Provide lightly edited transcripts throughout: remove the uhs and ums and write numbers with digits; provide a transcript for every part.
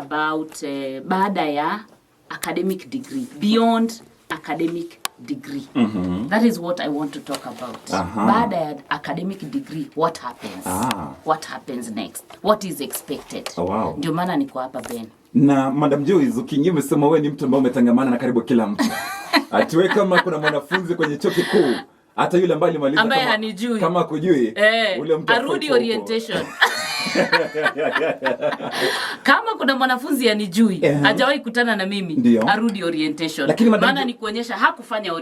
about baada ya academic degree, beyond academic degree. That is what I want to talk about. Baada ya academic degree, what happens? What happens next? What is expected? Wow. Ndio maana niko hapa Ben. Na Madam Joyce, ukinyima umesema wewe ni mtu ambaye umetangamana na karibu kila mtu. Atiwe kama kuna mwanafunzi kwenye chuo kikuu, hata yule ambaye alimaliza kama kujui, ule mtu arudi orientation. Kama kuna mwanafunzi anijui, hajawahi kutana na mimi, arudi orientation. Maana ni kuonyesha hakufanya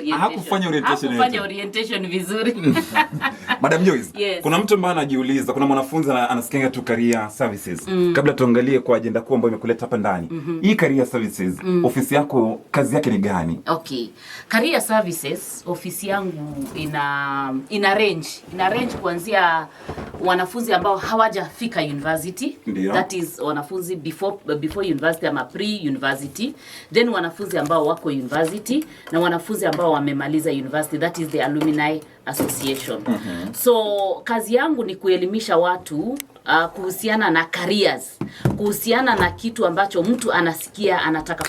orientation vizuri. Madam Joyce, kuna mtu ambaye anajiuliza, kuna mwanafunzi anasikia tu career services. Kabla tuangalie kwa agenda kuu ambayo imekuleta hapa ndani. Hii career services, ofisi yako kazi yake ni gani? Okay. Career services, ofisi yangu ina range kuanzia wanafunzi ambao hawajafika university. That is wanafunzi before university ama pre-university. Then wanafunzi ambao wako university na wanafunzi ambao wamemaliza university. That is the alumni association. So kazi yangu ni kuelimisha watu kuhusiana na careers, kuhusiana na kitu ambacho mtu anasikia anataka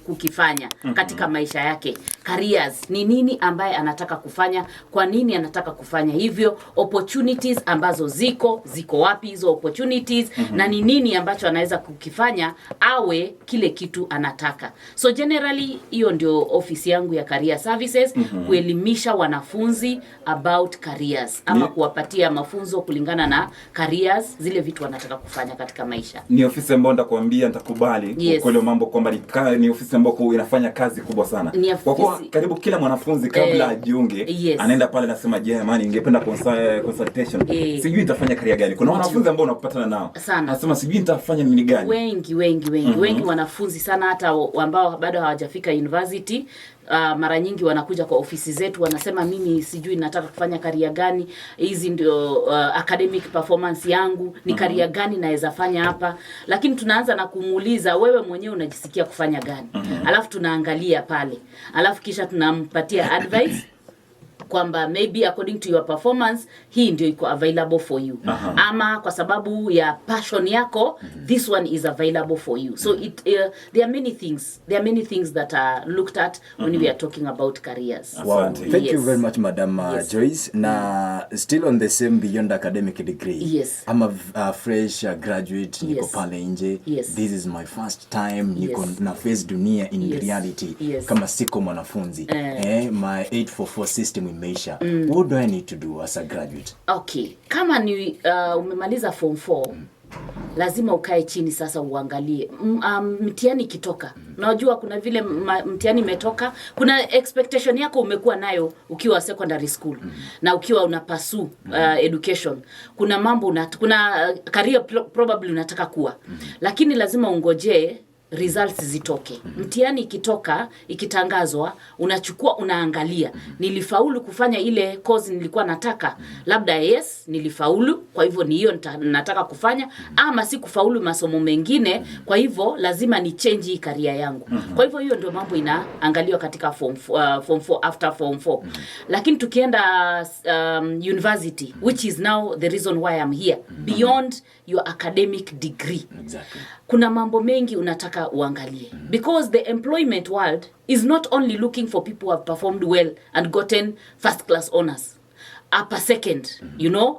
kukifanya katika maisha yake. Careers ni nini ambaye anataka kufanya, kwa nini anataka kufanya hivyo, opportunities ambazo ziko wapi hizo opportunities, na ni nini ambacho anaweza kukifanya awe kile kitu anataka. So generally hiyo ndio ofisi yangu ya career services, kuelimisha wanafunzi about careers ama kuwapatia mafunzo kulingana na careers, zile vitu wanataka kufanya katika maisha. Ni ofisi ambayo nitakwambia nitakubali kwa ile mambo kwamba ni ofisi ambayo inafanya kazi kubwa sana. Kwa kuwa karibu kila mwanafunzi kabla ajiunge anaenda pale anasema jamani ningependa consultation. Sijui nitafanya career gani. Kuna wanafunzi ambao unakupatana nao anasema sijui nitafanya nini gani. Wengi wanafunzi sana hata ambao bado hawajafika university. Mara nyingi wanakuja kwa ofisi zetu wanasema mimi sijui nataka kufanya career gani, hizi ndio academic performance yangu, ni career gani naweza fanya hapa. Lakini tunaanza na kumuuliza wewe mwenyewe unajisikia kufanya gani. Alafu tunaangalia pale. Alafu kisha tunampatia advice kwamba maybe according to your performance hii ndio iko available for you. Ama kwa sababu ya passion yako this one is available for you. So there are many things that are looked at when we are talking about careers. Wow. Thank you very much Madam Joyce. Na still on the same beyond academic degree. I'm a fresh graduate, niko pale nje. This is my first time niko na face dunia in reality kama siko mwanafunzi. My 844 system imeisha. What do I need to do as a graduate? Okay, kama ni umemaliza form 4, lazima ukae chini sasa uangalie mtihani kitoka. Unajua kuna vile mtihani imetoka, kuna expectation yako umekuwa nayo ukiwa secondary school na ukiwa unapursue education. Kuna mambo kuna career probably unataka kuwa. Lakini lazima ungoje results zitoke. Mtihani ikitoka, ikitangazwa, unachukua unaangalia, nilifaulu kufanya ile course nilikuwa nataka. Labda nilifaulu, kwa hivyo ni hiyo nataka kufanya, ama si kufaulu masomo mengine, kwa hivyo lazima ni change hii career yangu. Kwa hivyo hiyo ndio mambo inaangaliwa katika form 4 after form 4. Lakini tukienda university, which is now the reason why I'm here, beyond your academic degree. Kuna mambo mengi unataka uangalie, because the employment world is not only looking for people who have performed well and gotten first class honors, upper second,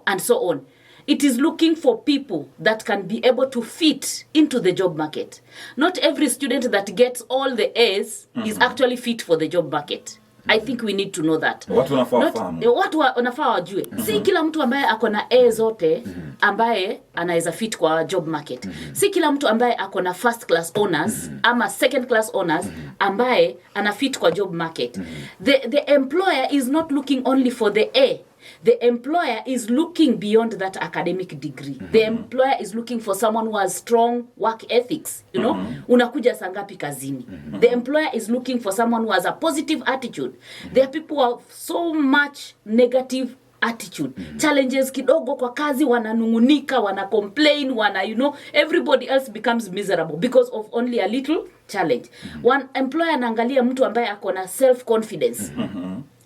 and so on. It is looking for people that can be able to fit into the job market. Not every student that gets all the A's is actually fit for the job market. I think we need to know that. Watu wanafaa wajue. Si kila mtu ambaye ako na A zote ambaye anaweza fit kwa job market. Si kila mtu ambaye ako na first class honors ama second class honors ambaye ana fit kwa job market. The employer is not looking only for the A. The employer is looking beyond that academic degree. The employer is looking for someone who has strong work ethics. Unakuja saa ngapi kazini. The employer is looking for someone who has a positive attitude. There are people who have so much negative attitude. Challenges kidogo kwa kazi wananungunika, wana complain, everybody else becomes miserable because of only a little challenge. One employer anaangalia mtu ambaye ako na self confidence.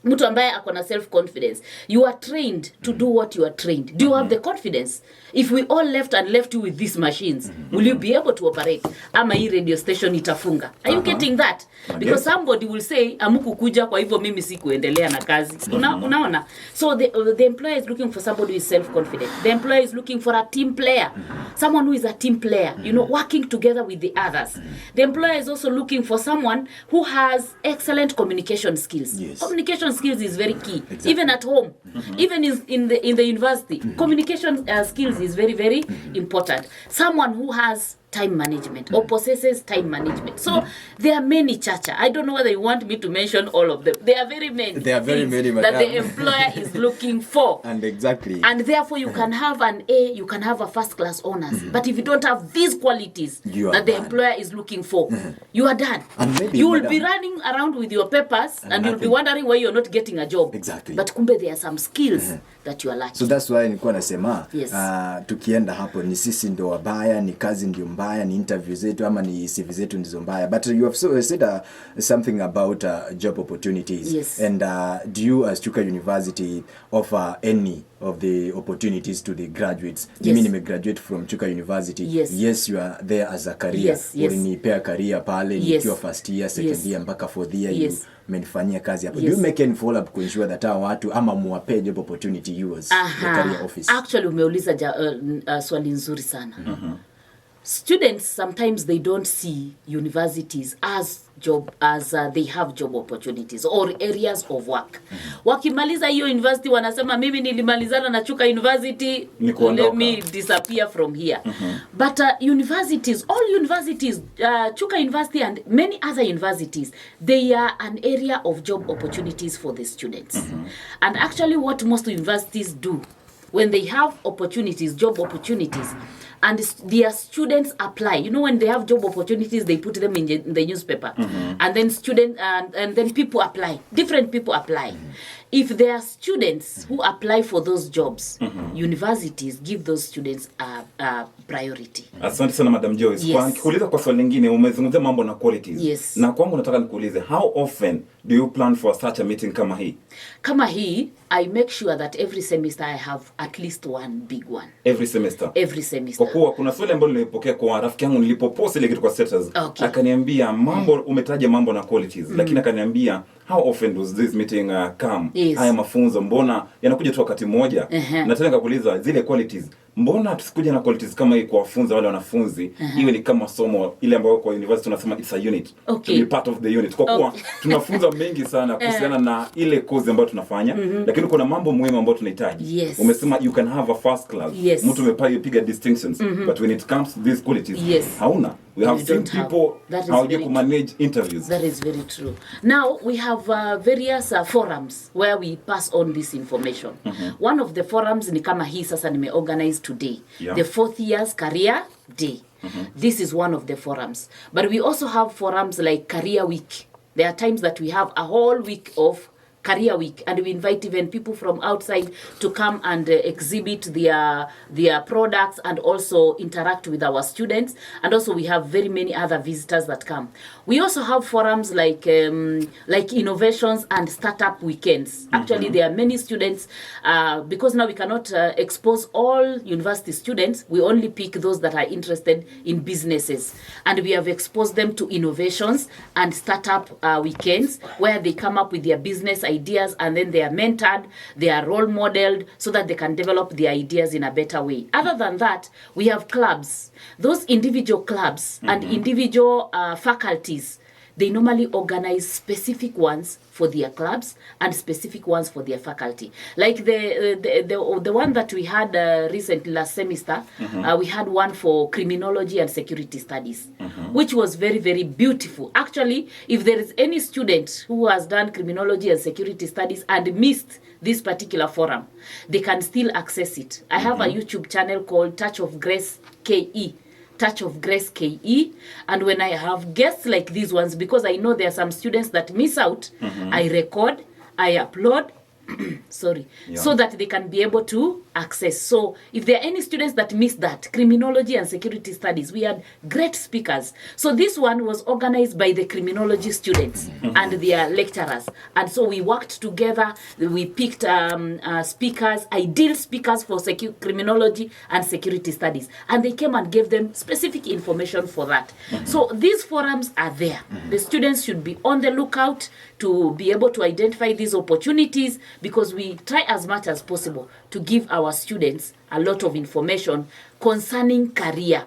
mtu ambaye akona self confidence. You are trained to do what you are trained. Do you have the confidence? If we all left you with these machines, will you be able to operate? Ama hii radio station itafunga. Are you getting that? Because somebody will say amukukuja kwa hivyo mimi sikuendelea na kazi. Unaona? So the employer is looking for somebody who is self confident. The employer is looking for a team player. Someone who is a team player, working together with the others. The employer is also looking for someone who has excellent communication skills. Yes. Communication skills is very key. Exactly. Even at home, even in the university, communication skills is very, very important. Someone who has time management or possesses time management. So there are many, Chacha. I don't know whether you want me to mention all of them. There are very many. There are very many that the employer is looking for. And exactly. And therefore you can have an A, you can have a first class honors. But if you don't have these qualities that the employer is looking for, you are done. And maybe you will be running around with your papers and you'll be wondering why you're not getting a job. Exactly. But kumbe there are some skills that you are lacking. So that's why nilikuwa nasema tukienda hapo ni sisi ndo wabaya, ni kazi ndio mbaya, ni interview zetu ama ni CV zetu ndizo mbaya. But you have said something about job opportunities. Yes. And do you as Chuka University offer any of the opportunities to the graduates? Yes. Mimi nimegraduate from Chuka University. Yes. You are there as a career. Yes. Ulinipea career pale nikiwa first year, second year mpaka fourth year. You menifanyia kazi hapo. Do you make any follow up kuensure that watu ama muwape job opportunity you as the career office? Actually umeuliza swali nzuri sana. Students sometimes they don't see universities as they have job opportunities or areas of work. Wakimaliza hiyo university wanasema mimi nilimalizana na Chuka University, let me disappear from here. But universities, all universities, Chuka University and many other universities, they are an area of job opportunities for the students. And actually what most universities do when they have opportunities, job opportunities, and their students apply. When they have job opportunities, they put them in the newspaper, and then and then people apply. Different people apply. If there are students who apply for those jobs, universities give those students a priority. Asante sana Madam Joyce. Kwa nikuuliza kwa swali lingine, umezungumzia mambo na qualities. Yes. Na kwangu nataka nikuulize, how often do you plan for such a meeting kama hii? Kama hii, I make sure that every semester I have at least one big one. Every semester? Every semester. Kwa kuwa kuna swali ambalo nilipokea kwa rafiki yangu nilipopost ile kitu kwa status. Akaniambia umetaja mambo na qualities, lakini akaniambia how often does this meeting come? Yes. Haya mafunzo mbona yanakuja tu wakati mmoja? Na tena nikakuuliza zile qualities, mbona tusikuja na qualities kama hii kuwafunza wale wanafunzi? Iwe ni kama somo ile ambayo kwa university tunasema it's a unit. To be part of the unit. Kwa kuwa tunafunza mengi sana kuhusiana na ile course ambayo tunafanya, lakini kuna mambo muhimu ambayo tunahitaji. Umesema you can have a first class. Mtu umepiga distinctions, but when it comes to these qualities, hauna. We have seen people how you manage interviews. That is very true. Now we have various forums where we pass on this information. One of the forums ni kama hii sasa nimeorganize today. The 4th year's career day. This is one of the forums. But we also have forums like Career Week. There are times that we have a whole week of Career Week, and we invite even people from outside to come and exhibit their products and also interact with our students. And also we have very many other visitors that come. We also have forums like innovations and startup weekends. Actually, there are many students, because now we cannot expose all university students. We only pick those that are interested in businesses. And we have exposed them to innovations and startup weekends where they come up with their business ideas, and then they are mentored, they are role modeled so that they can develop their ideas in a better way. Other than that, we have clubs. Those individual clubs and individual faculties, they normally organize specific ones for their clubs and specific ones for their faculty. Like the one that we had recently last semester, we had one for criminology and security studies, which was very, very beautiful. Actually, if there is any student who has done criminology and security studies and missed this particular forum, they can still access it. I have a YouTube channel called Touch of Grace KE. Touch of Grace KE, and when I have guests like these ones, because I know there are some students that miss out, I record, I upload, so that they can be able to access. So if there are any students that missed that, criminology and security studies, we had great speakers. So this one was organized by the criminology students and their lecturers. And so we worked together. We picked speakers, ideal speakers for criminology and security studies. And they came and gave them specific information for that. So these forums are there. The students should be on the lookout to be able to identify these opportunities, because we try as much as possible to give our students a lot of information concerning career,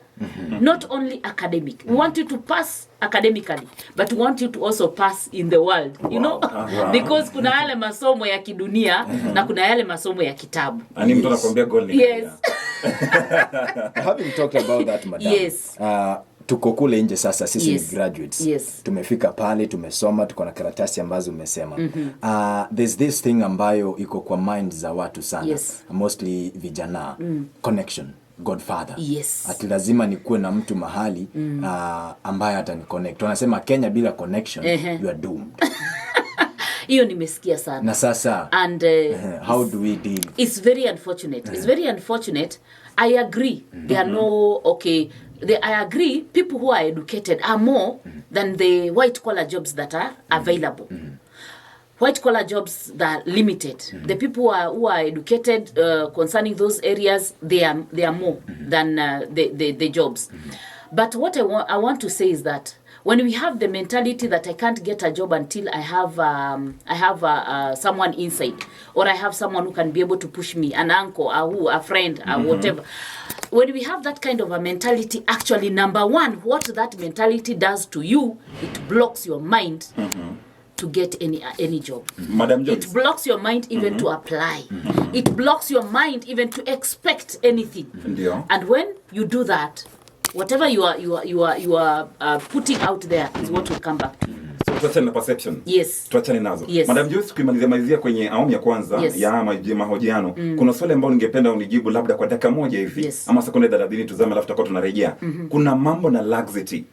not only academic. We want you to pass academically, but we want you to also pass in the world, you know, because kuna yale masomo ya kidunia na kuna yale masomo ya kitabu. Ani mtu anakuambia goal ni. Yes. Having talked about that, madam. Yes. Tuko kule nje sasa sisi yes. graduates. Yes. Tumefika pale, tumesoma, tuko na karatasi ambazo umesema. There's this thing ambayo iko kwa mind za watu sana. Yes. Mostly vijana. Connection. Godfather. Yes. Ati lazima nikuwe na mtu mahali ambaye atani connect. Wanasema Kenya bila connection, you are doomed. Hiyo nimesikia sana. Na sasa, and how do we deal? It's very unfortunate. It's very unfortunate. I agree. There are no, I agree, people who are educated are more than the white-collar jobs that are available. White-collar jobs that are limited. The people who are educated concerning those areas, they are more than the jobs. But what I want to say is that when we have the mentality that I can't get a job until I have someone inside, or I have someone who can be able to push me, an uncle, a friend, whatever. When we have that kind of a mentality, actually, number one, what that mentality does to you, it blocks your mind to get any job. Madam Joyce. It blocks your mind even to apply. It blocks your mind even to expect anything. And when you do that, whatever you are putting out there is what will come back to you. So tuachane na perception. Yes. Tuachane nazo. Yes. Madam Joyce, tukimalizia kwenye awamu ya kwanza ya mahojiano, kuna swali ambalo ningependa unijibu labda kwa dakika moja hivi ama sekunde 30 tuzame alafu tutakuwa tunarejea. Kuna mambo na laxity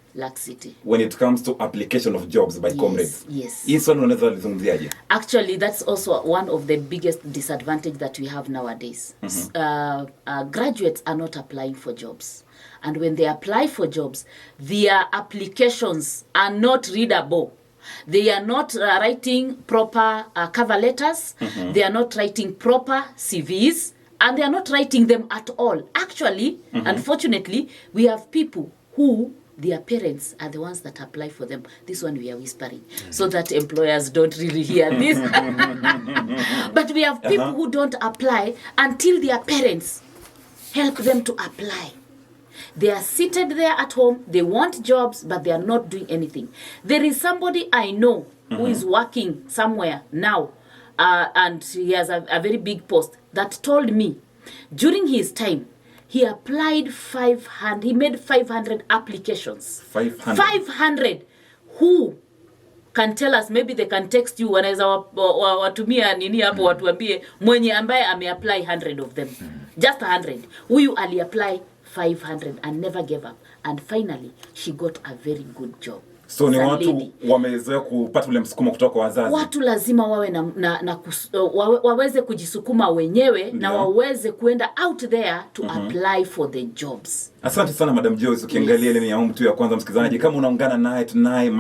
when it comes to application of jobs by comrades. Yes. Hii swali unaweza lizungumziaje? Actually, that's also one of the biggest disadvantage that we have nowadays. Graduates are not applying for jobs. And when they apply for jobs, their applications are not readable. They are not writing proper cover letters. They are not writing proper CVs. And they are not writing them at all. Actually, unfortunately, we have people who their parents are the ones that apply for them. This one we are whispering so that employers don't really hear this. But we have people who don't apply until their parents help them to apply. They are seated there at home. They want jobs, but they are not doing anything. There is somebody I know who is working somewhere now, and he has a very big post, that told me during his time, he applied 500. He made 500 applications. 500. Who can tell us? Maybe they can text you. Wanaweza watumia nini hapo watuambie mwenye ambaye ameapply 100 of them. Just 100. Huyu aliapply 500 and never gave up. And finally, she got a very good job. So ni watu wamezoea kupata ule msukumo kutoka kwa wazazi. Watu lazima wawe waweze kujisukuma wenyewe na waweze kuenda out there to apply for the jobs. Asante sana Madam Joyce, ukiangalia ile ni awamu tu ya kwanza msikilizaji. Kama unaungana naye tonight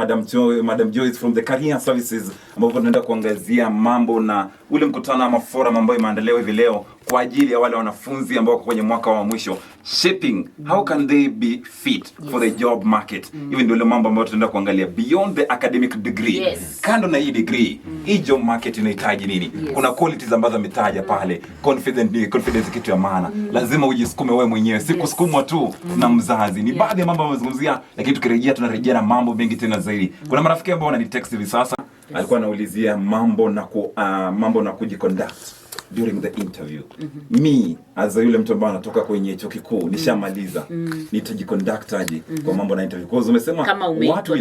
Madam Joyce from the Career Services, ambapo tunaenda kuangazia mambo na ule mkutano ama forum ambayo imeandaliwa hivi leo kwa ajili ya wale wanafunzi ambao wako kwenye mwaka wa mwisho. Shaping, how can they be fit for the job market? Hivi ndio ile mambo ambayo tunaenda kuangalia beyond the academic degree. Kando na hii degree, hii job market inahitaji nini? Kuna qualities ambazo ametaja pale. Confidence kitu ya maana. Lazima ujisukume wewe mwenyewe, si kusukumwa tu na mzazi. Ni baadhi ya mambo amezungumzia, lakini tukirejea tunarejea na mambo mengi tena zaidi. Kuna marafiki ambao wananitext hivi sasa, alikuwa anaulizia mambo na kujiconduct during the interview. Me as yule mtu ambaye anatoka kwenye chuo kikuu nishamaliza, nitajiconduct aje kwa mambo na interview? Kwa sababu umesema watu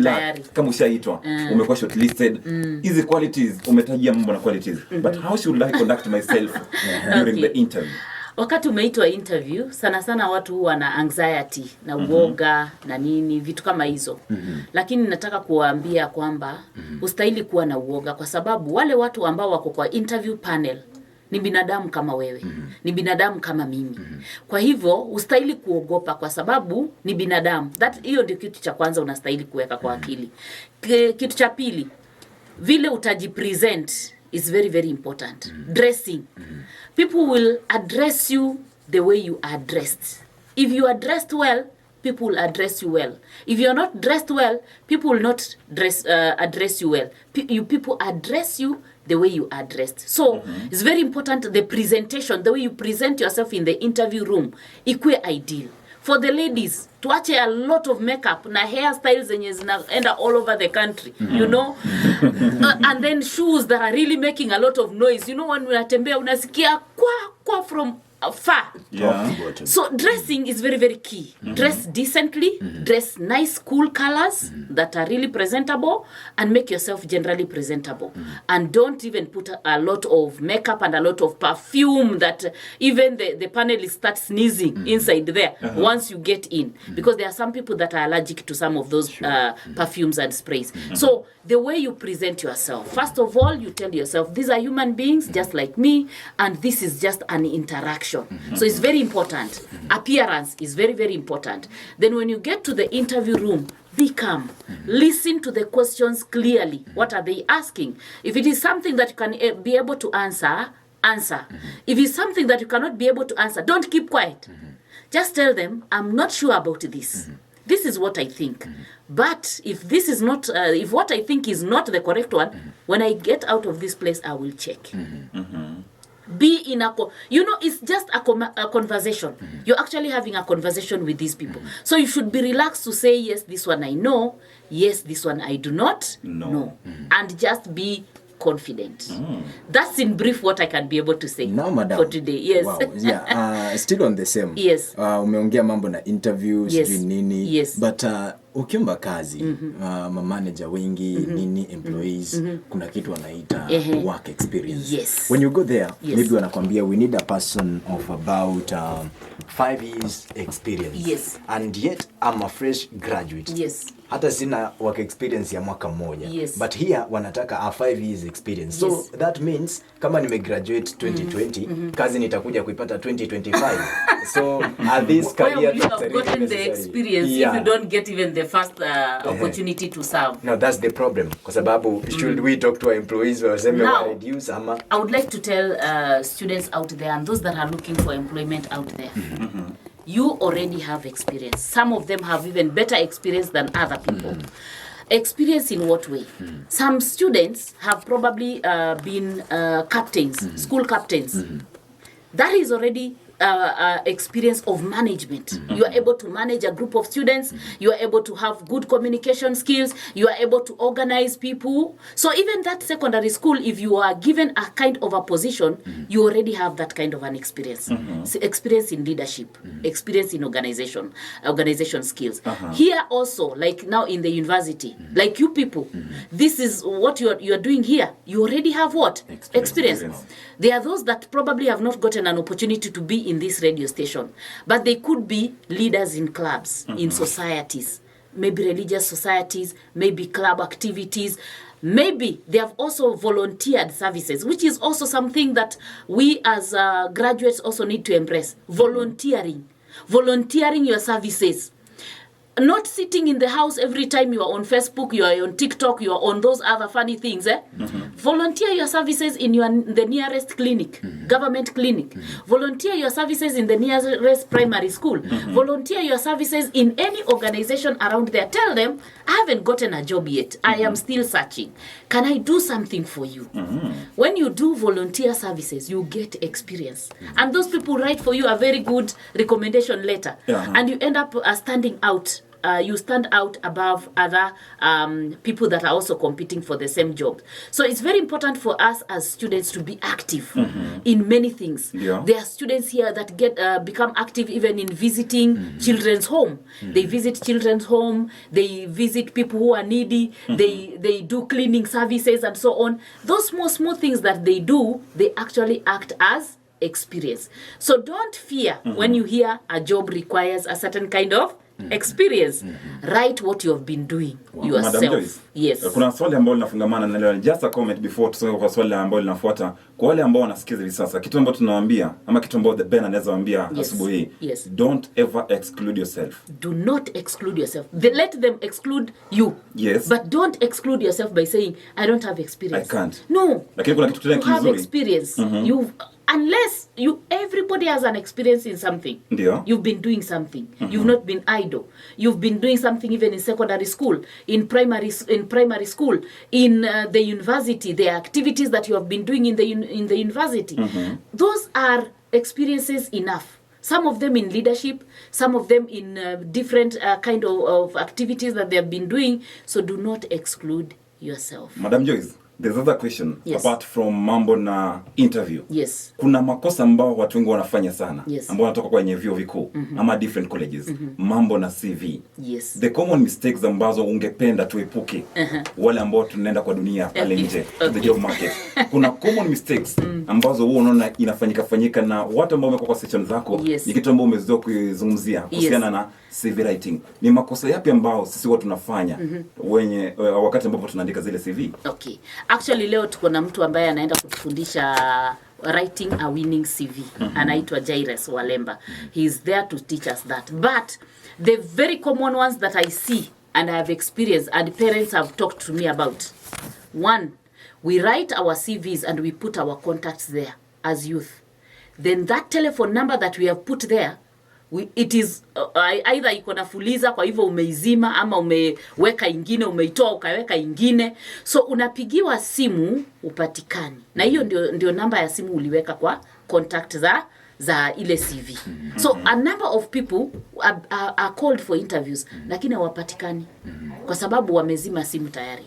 kama ushaitwa, umekuwa shortlisted, hizi qualities umetajia mambo na qualities, but how should I conduct myself during the interview? Wakati umeitwa interview, sana watu huwa na anxiety na uoga na nini, vitu kama hizo. Lakini nataka kuwaambia kwamba ustahili kuwa na uoga, kwa sababu wale watu ambao wako kwa interview panel ni binadamu kama wewe. Ni binadamu kama mimi. Kwa hivyo ustahili kuogopa kwa sababu ni binadamu. Hiyo ndio kitu cha kwanza unastahili kuweka kwa akili. Kitu cha pili, vile utajipresent is very very important. Dressing. People will address you the way you are dressed. If you are dressed well, people will address you well. If you are not dressed well, people will not address you well. People address you the way you are dressed. So it's very important, the presentation, the way you present yourself in the interview room, ikuwe ideal. For the ladies, tuache a lot of makeup na hairstyles zenye zinaenda all over the country, you know. And then shoes that are really making a lot of noise. You know, when unatembea unasikia kwa from far. Yeah. So dressing is very very key. Dress decently, dress nice cool colors that are really presentable, and make yourself generally presentable. And don't even put a lot of makeup and a lot of perfume that even the panelists start sneezing inside there once you get in, because there are some people that are allergic to some of those perfumes and sprays. So the way you present yourself, first of all, you tell yourself, these are human beings just like me, and this is just an interaction. So it's very important. Appearance is very, very important. Then when you get to the interview room, be calm. Listen to the questions clearly. What are they asking? If it is something that you can be able to answer, answer. If it's something that you cannot be able to answer, don't keep quiet. Just tell them, I'm not sure about this. This is what I think. But if this is not, if what I think is not the correct one, when I get out of this place, I will check. Be in it's just a conversation. You're actually having a conversation with these people. So you should be relaxed to say, yes, this one I know. Yes, this one I do not know. And just be confident. That's in brief what I can be able to say for today. Yes. Wow. Yeah. Still on the same. Yes. Umeongea mambo na interviews, nini. Yes. But ukiomba kazi, manager wengi, nini, employees, kuna kitu wanaita work experience. Yes. When you go there, maybe wanakwambia we need a person of about 5 years experience. Yes. And yet I'm a fresh graduate. Yes. Hata sina work experience ya mwaka mmoja. Yes. But here wanataka a 5 years experience. So that means kama nimegraduate 2020, kazi nitakuja kuipata 2025. So are these career you have gotten the experience if you don't get even the first opportunity to serve? No, that's the problem. Kwa sababu should we talk to our employees or say reduce ama? I would like to tell students out there and those that are looking for employment out there. You already have experience. Some of them have even better experience than other people. Experience in what way? Some students have probably been captains, school captains. That is already experience of management. You are able to manage a group of students. You are able to have good communication skills. You are able to organize people. So even that secondary school, if you are given a kind of a position, you already have that kind of an experience. So experience in leadership, experience in organization skills. Here also, like now in the university, like you people, this is what you are doing here. You already have what? Experience. There are those that probably have not gotten an opportunity to be in this radio station, but they could be leaders in clubs, in societies, maybe religious societies, maybe club activities. Maybe they have also volunteered services, which is also something that we as graduates also need to embrace. Volunteering your services. Not sitting in the house every time you are on Facebook, you are on TikTok, you are on those other funny things. Volunteer your services in the nearest clinic, government clinic. Volunteer your services in the nearest primary school. Volunteer your services in any organization around there. Tell them, I haven't gotten a job yet. I am still searching. Can I do something for you? When you do volunteer services, you get experience. And those people write for you a very good recommendation letter. And you end up standing out. You stand out above other people that are also competing for the same job. So it's very important for us as students to be active in many things. There are students here that become active even in visiting children's home. They visit children's home. They visit people who are needy. They do cleaning services and so on. Those small things that they do, they actually act as experience. So don't fear when you hear a job requires a certain kind of experience, write what you have been doing yourself. Madam Joyce, yes. Kuna swali ambalo linafungamana na leo, just a comment before tusonge kwa swali ambalo linafuata. Kwa wale ambao wanasikiza hivi sasa, kitu ambacho tunawaambia ama kitu ambacho the Ben anaweza waambia asubuhi, don't ever exclude yourself. Do not exclude yourself. Let them exclude you. Yes. But don't exclude yourself by saying I don't have experience. I can't. No. Lakini kuna kitu tena kizuri. You have experience. Unless everybody has an experience in something. Ndio. You've been doing something. You've not been idle. You've been doing something even in secondary school, in primary school, in the university, the activities that you have been doing in the university. Those are experiences enough. Some of them in leadership, some of them in different kind of activities that they have been doing. So do not exclude yourself. Madam Joyce, there's another question apart from mambo na interview. Yes. Kuna makosa ambao watu wengi wanafanya sana ambao wanatoka kwenye vyuo vikuu ama different colleges. Mambo na CV. Yes. The common mistakes ambazo ungependa tuepuke wale ambao tunaenda kwa dunia pale nje the job market. Kuna common mistakes ambazo wewe unaona inafanyika na watu ambao wamekuwa kwa session zako ni kitu ambao umezoea kuzungumzia kuhusiana na CV writing. Ni makosa yapi ambao sisi watu tunafanya wenye wakati ambapo tunaandika zile CV? Okay. Actually leo tuko na mtu ambaye anaenda kutufundisha writing a winning CV. Anaitwa Jairus Walemba. He is there to teach us that. But the very common ones that I see and I have experienced and parents have talked to me about. One, we write our CVs and we put our contacts there as youth. Then that telephone number that we have put there, it is either iko na fuliza kwa hivyo umeizima ama umeweka ingine, umeitoa ukaweka ingine, so unapigiwa simu upatikani, na hiyo ndio namba ya simu uliweka kwa contact za ile CV. So a number of people are called for interviews lakini hawapatikani kwa sababu wamezima simu tayari.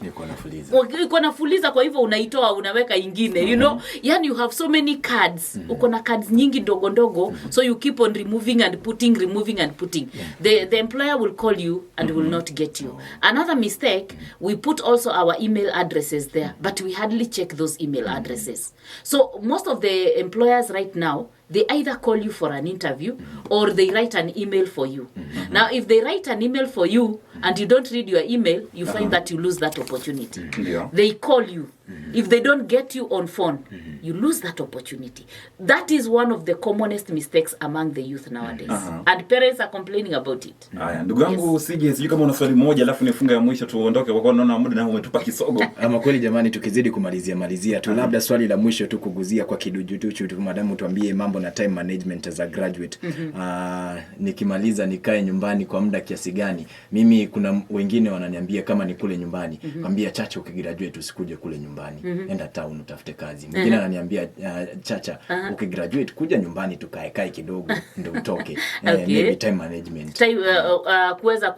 Iko na fuliza kwa hivyo unaitoa unaweka ingine, you know, yani you have so many cards. Uko na cards nyingi ndogo ndogo, so you keep on removing and putting. The employer will call you and will not get you. Another mistake, we put also our email addresses there, but we hardly check those email addresses. So most of the employers right now, they either call you for an interview or they write an email for you. Now, if they write an email for you and you don't read your email, you find that you lose that opportunity. They call you. If they don't get you on phone, you lose that opportunity. That is one of the commonest mistakes among the youth nowadays. And parents are complaining about it. Haya, ndugu yangu CJ, sijui kama una swali moja alafu nifunga ya mwisho tuondoke kwa kuwa naona muda na umetupa kisogo. Ama kweli jamani, tukizidi kumalizia tu, labda swali la mwisho tu kuguzia kwa kiduchu tu, madamu tuambie mambo na time management as a graduate. Nikimaliza nikae nyumbani kwa muda kiasi gani? Mimi kuna wengine wananiambia kama ni kule nyumbani, kwambia Chacha ukigraduate usikuje kule nyumbani. Enda town utafute kazi. Mwingine ananiambia Chacha ukigraduate kuja nyumbani tukae kidogo ndio utoke. Maybe time management. Kuweza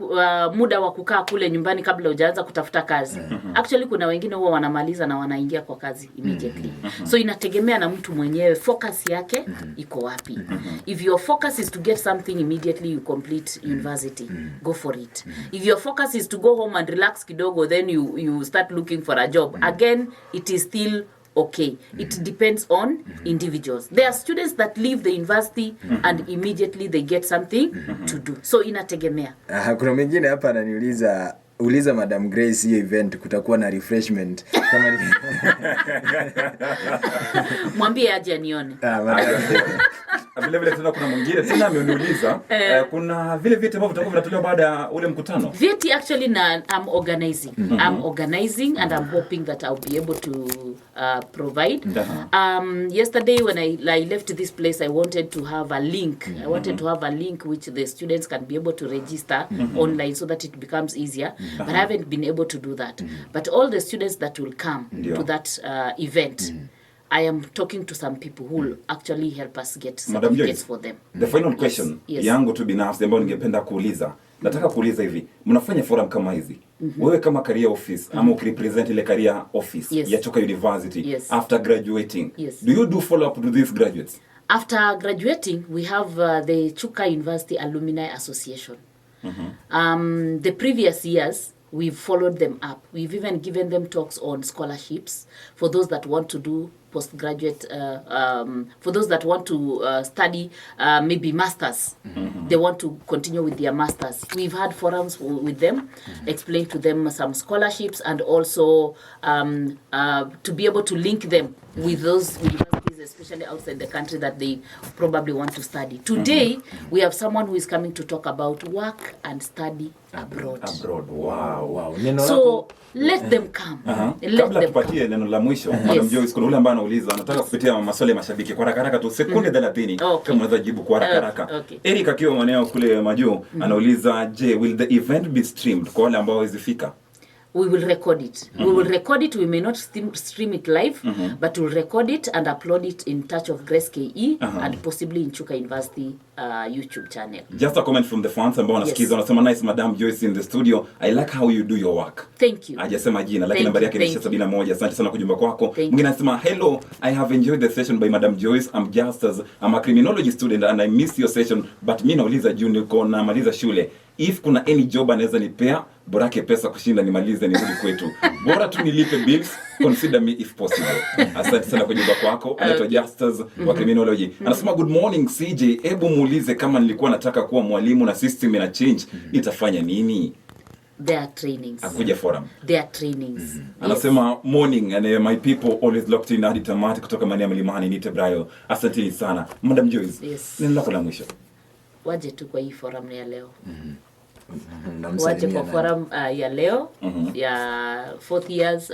muda wa kukaa kule nyumbani kabla hujaanza kutafuta kazi. Actually kuna wengine huwa wanamaliza na wanaingia kwa kazi immediately. So inategemea na mtu mwenyewe focus yake iko wapi. If your focus is to get something immediately you complete university, go for it. If your focus is to go home and relax kidogo, then you start looking for a job. Again, it is still okay. It depends on individuals. There are students that leave the university and immediately they get something to do. So inategemea. Kuna mwingine hapa ananiuliza Madam Grace, hiyo event kutakuwa na refreshment kama ni mwambie aje anione. Vile tena kuna mwingine tena ameniuliza kuna vile vitu ambavyo tutakuwa tunatolewa baada ya ule mkutano. Vieti actually I'm organizing. I'm organizing and I'm hoping that I'll be able to provide. Yesterday when I left this place, I wanted to have a link. I wanted to have a link which the students can be able to register online so that it becomes easier. But I haven't been able to do that. But all the students that will come to that event, I am talking to some people who will actually help us get certificates for them. The final question yangu tu binafsi ambayo ningependa kuuliza. Nataka kuuliza hivi, mnafanya forum kama hizi. Wewe kama career office ama ukirepresent ile career office ya Chuka University after graduating, do you do follow up to these graduates? After graduating, we have the Chuka University Alumni Association. The previous years we've followed them up. We've even given them talks on scholarships for those that want to do postgraduate, for those that want to study maybe masters. They want to continue with their masters. We've had forums with them, explain to them some scholarships, and also to be able to link them with those universities, especially outside the country, that they probably want to study. Today, we have someone who is coming to talk about work and study abroad. Wow. So let them come. Kabla tupatie neno la mwisho, Madam Joyce, kuna ule ambaye anauliza anataka kupitia maswali ya mashabiki kwa haraka tu sekunde 30 kama unaweza jibu kwa haraka. Eric akiwa mwanao kule majuu anauliza, je, will the event be streamed kwa wale ambao hawezifika? We will record it. We will record it. We may not stream it live, but we'll record it and upload it in Touch of Grace KE and possibly in Chuka University YouTube channel. Just a comment from the fans ambao wanasikiza wanasema, nice Madam Joyce in the studio. I like how you do your work. Thank you. Hajasema jina lakini nambari yake ni 71. Asante sana kujumba kwako. Mwingine anasema, hello, I have enjoyed the session by Madam Joyce. I'm a criminology student and I missed your session, but mimi nauliza juu niko na maliza shule. If kuna any job anaweza nipea, borake pesa kushinda nimalize nirudi kwetu. Bora tu nilipe bills, consider me if possible. Asante sana kwa jibu kwako. Anaitwa Justus wa criminology. Anasema, good morning CJ, hebu muulize kama nilikuwa nataka kuwa mwalimu na system ina change, itafanya nini? There are trainings. Akuja forum. There are trainings. Anasema, morning and my people always locked in hadi tamati kutoka Mania Mlimani nite Brayo. Asante sana. Madam Joyce. Yes. Neno lako la mwisho. Waje tu kwa hii forum ya leo. Waje kwa forum ya leo ya 4th years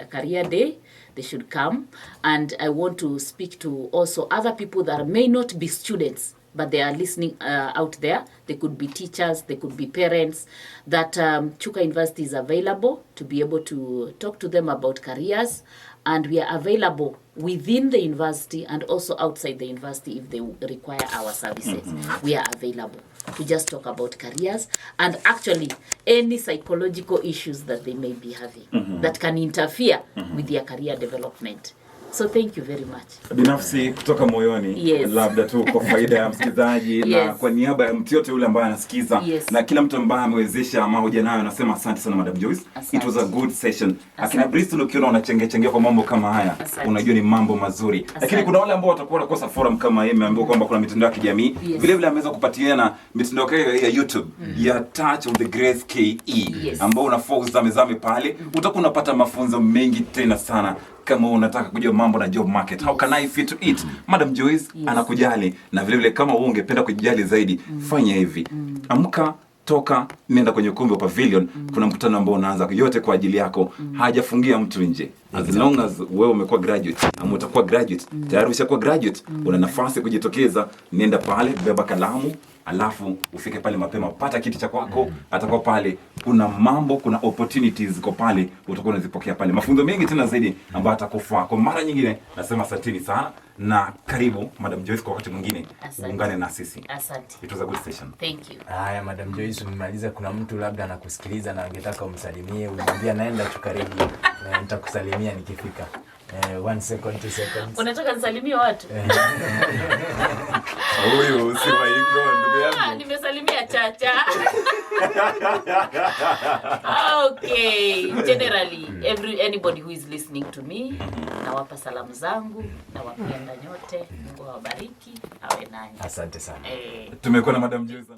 career day. They should come, and I want to speak to also other people that may not be students, but they are listening out there. They could be teachers, they could be parents, that Chuka University is available to be able to talk to them about careers, and we are available within the university and also outside the university if they require our services. We are available to just talk about careers and actually any psychological issues that they may be having that can interfere with their career development. So thank you very much. Binafsi kutoka moyoni, labda tu kwa faida ya msikizaji na kwa niaba ya mtu yote yule ambaye anasikiza na kila mtu ambaye amewezesha mahojiano nayo, nasema asante sana Madam Joyce. It was a good session. Akina Bristol ukiona unachengechengea kwa mambo kama haya, unajua ni mambo mazuri. Lakini kuna wale ambao watakuwa wanakosa forum kama hii, ameambiwa kwamba kuna mitandao ya kijamii. Vile vile ameweza kupatiana mitandao ya YouTube ya Touch of the Grace KE ambao unafuza mezame pale, utakuwa unapata mafunzo mengi tena sana. Kama unataka kujua mambo na job market, how can I fit to it? Madam Joyce anakujali, na vile vile kama wewe ungependa kujali zaidi, fanya hivi. Amka, toka, nenda kwenye ukumbi wa pavilion, kuna mkutano ambao unaanza yote kwa ajili yako. Hajafungia mtu nje. As long as wewe umekuwa graduate, ama utakuwa graduate, tayari ushakuwa graduate, una nafasi kujitokeza, nenda pale, beba kalamu, alafu ufike pale mapema, pata kiti cha kwako, atakuwa pale. Kuna mambo, kuna opportunities ziko pale, utakuwa unazipokea pale. Mafunzo mengi tena zaidi ambayo atakufaa. Kwa mara nyingine nasema asanteni sana na karibu Madam Joyce kwa wakati mwingine uungane na sisi. Asante. It was a good session. Thank you. Haya Madam Joyce, umemaliza. Kuna mtu labda anakusikiliza na angetaka umsalimie, unamwambia naenda Chuka Radio na nitakusalimia nikifika. 1 second, 2 seconds. Unataka nisalimie watu? Huyu si waingo ndugu yangu. Nimesalimia Chacha. Okay. Generally, anybody who is listening to me, nawapa salamu zangu, nawapenda nyote. Mungu awabariki, awe nanyi. Asante sana. Tumekuwa na Madam Joyce.